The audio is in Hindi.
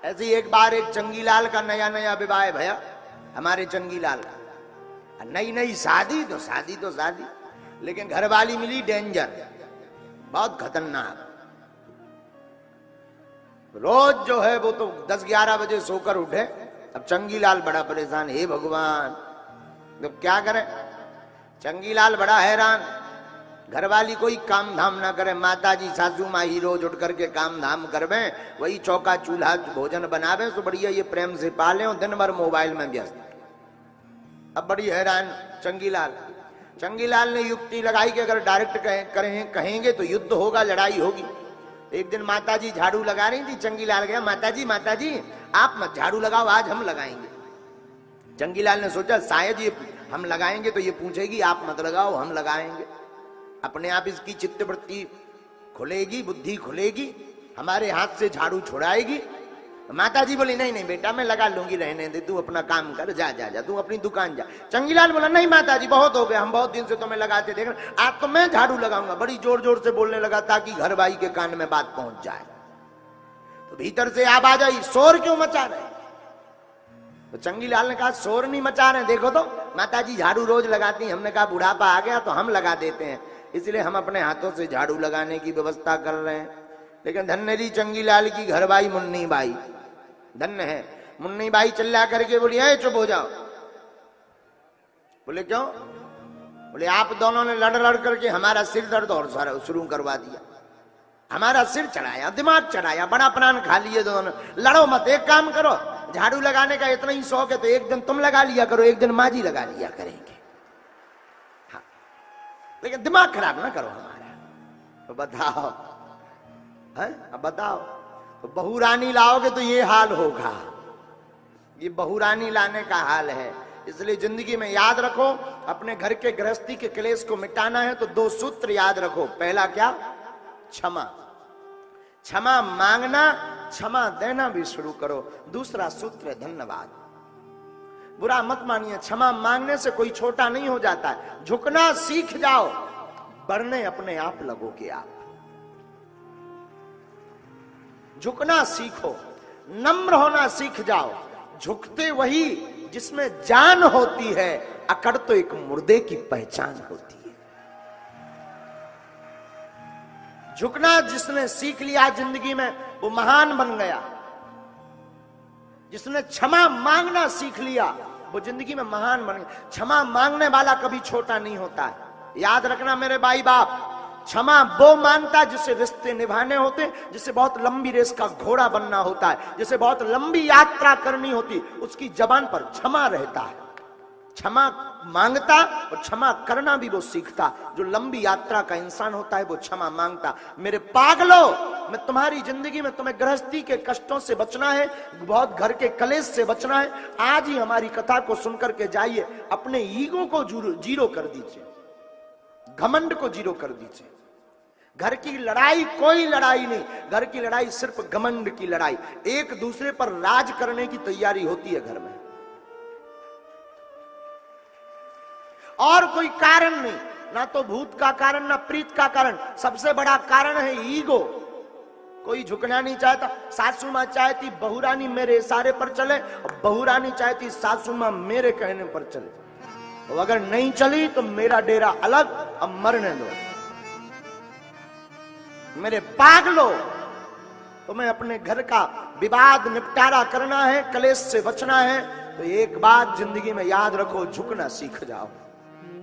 ऐसे ही एक बार एक चंगीलाल का नया नया विवाह भैया, हमारे चंगीलाल का नई नई शादी तो शादी, लेकिन घरवाली मिली डेंजर, बहुत खतरनाक। रोज जो है वो तो 10-11 बजे सोकर उठे। अब चंगीलाल बड़ा परेशान, हे भगवान तो क्या करे। चंगीलाल बड़ा हैरान, घरवाली कोई काम धाम ना करे, माताजी सासू माँ ही रोज उठ करके काम धाम करवे, वही चौका चूल्हा भोजन बनावे, तो बढ़िया ये प्रेम से पाले और दिन भर मोबाइल में व्यस्त। अब बड़ी हैरान चंगीलाल ने युक्ति लगाई कि अगर डायरेक्ट कहेंगे तो युद्ध होगा, लड़ाई होगी। एक दिन माताजी झाड़ू लगा रही थी, चंगीलाल गया, माताजी आप मत झाड़ू लगाओ, आज हम लगाएंगे। चंगीलाल ने सोचा शायद ये हम लगाएंगे तो ये पूछेगी आप मत लगाओ, हम लगाएंगे। अपने आप इसकी चित्तवृत्ति खुलेगी, बुद्धि खुलेगी, हमारे हाथ से झाड़ू छुड़ाएगी। माताजी बोली नहीं बेटा मैं लगा लूंगी, रहने दे, तू अपना काम कर, जा तू अपनी दुकान जा। चंगीलाल बोला नहीं माताजी बहुत हो गया, हम बहुत दिन से तुम्हें लगाते देख रहे, आज तो मैं झाड़ू लगाऊंगा। बड़ी जोर जोर से बोलने लगा ताकि घर भाई के कान में बात पहुंच जाए। तो भीतर से आवाज आई, शोर क्यों मचा रहे? तो चंगीलाल ने कहा शोर नहीं मचा रहे, देखो तो माताजी झाड़ू रोज लगाती, हमने कहा बुढ़ापा आ गया तो हम लगा देते हैं, इसलिए हम अपने हाथों से झाड़ू लगाने की व्यवस्था कर रहे हैं। लेकिन धन्य जी चंगीलाल की घरवाई मुन्नी बाई, धन्य है मुन्नी बाई, चिल्ला करके बोली है चुप हो जाओ। बोले क्यों? बोले आप दोनों ने लड़ करके हमारा सिर दर्द और सारा शुरू करवा दिया, हमारा सिर चढ़ाया, दिमाग चढ़ाया, बड़ा प्राण खा लिए दोनों। लड़ो मत, एक काम करो, झाड़ू लगाने का इतना ही शौक है तो एक दिन तुम लगा लिया करो, एक दिन माँ जी लगा लिया करेंगे, हाँ, लेकिन दिमाग खराब ना करो हमारा। तो बताओ है, अब बताओ, तो बहू रानी लाओगे तो ये हाल होगा, ये बहू रानी लाने का हाल है। इसलिए जिंदगी में याद रखो, अपने घर के गृहस्थी के क्लेश को मिटाना है तो 2 सूत्र याद रखो। पहला क्या? क्षमा मांगना, क्षमा देना भी शुरू करो। दूसरा सूत्र धन्यवाद। बुरा मत मानिए, क्षमा मांगने से कोई छोटा नहीं हो जाता है। झुकना सीख जाओ, बढ़ने अपने आप लगोगे आप। झुकना सीखो, नम्र होना सीख जाओ। झुकते वही जिसमें जान होती है, अकड़ तो एक मुर्दे की पहचान होती है। झुकना जिसने सीख लिया जिंदगी में वो महान बन गया। जिसने क्षमा मांगना सीख लिया वो जिंदगी में महान बन गया। क्षमा मांगने वाला कभी छोटा नहीं होता है। याद रखना मेरे भाई बाप, क्षमा वो मांगता जिसे रिश्ते निभाने होते, जिसे बहुत लंबी रेस का घोड़ा बनना होता है, जिसे बहुत लंबी यात्रा करनी होती, उसकी जबान पर क्षमा रहता है। क्षमा मांगता और क्षमा करना भी वो सीखता। जो लंबी यात्रा का इंसान होता है वो क्षमा मांगता। मेरे पागलो, मैं तुम्हारी जिंदगी में तुम्हें गृहस्थी के कष्टों से बचना है, बहुत घर के कलेश से बचना है। आज ही हमारी कथा को सुनकर के जाइए, अपने ईगो को जीरो कर दीजिए, घमंड को जीरो कर दीजिए। घर की लड़ाई कोई लड़ाई नहीं, घर की लड़ाई सिर्फ घमंड की लड़ाई। एक दूसरे पर राज करने की तैयारी होती है घर में, और कोई कारण नहीं, ना तो भूत का कारण ना प्रीत का कारण। सबसे बड़ा कारण है ईगो। कोई झुकना नहीं चाहता। सासू मां चाहती बहू रानी मेरे इशारे पर चले, और बहू रानी चाहती सासू मां मेरे कहने पर चले। तो अगर नहीं चली तो मेरा डेरा अलग, अब मरने दो। मेरे पागलो, तुम्हें अपने घर का विवाद निपटारा करना है, कलेश से बचना है, तो एक बात जिंदगी में याद रखो, झुकना सीख जाओ।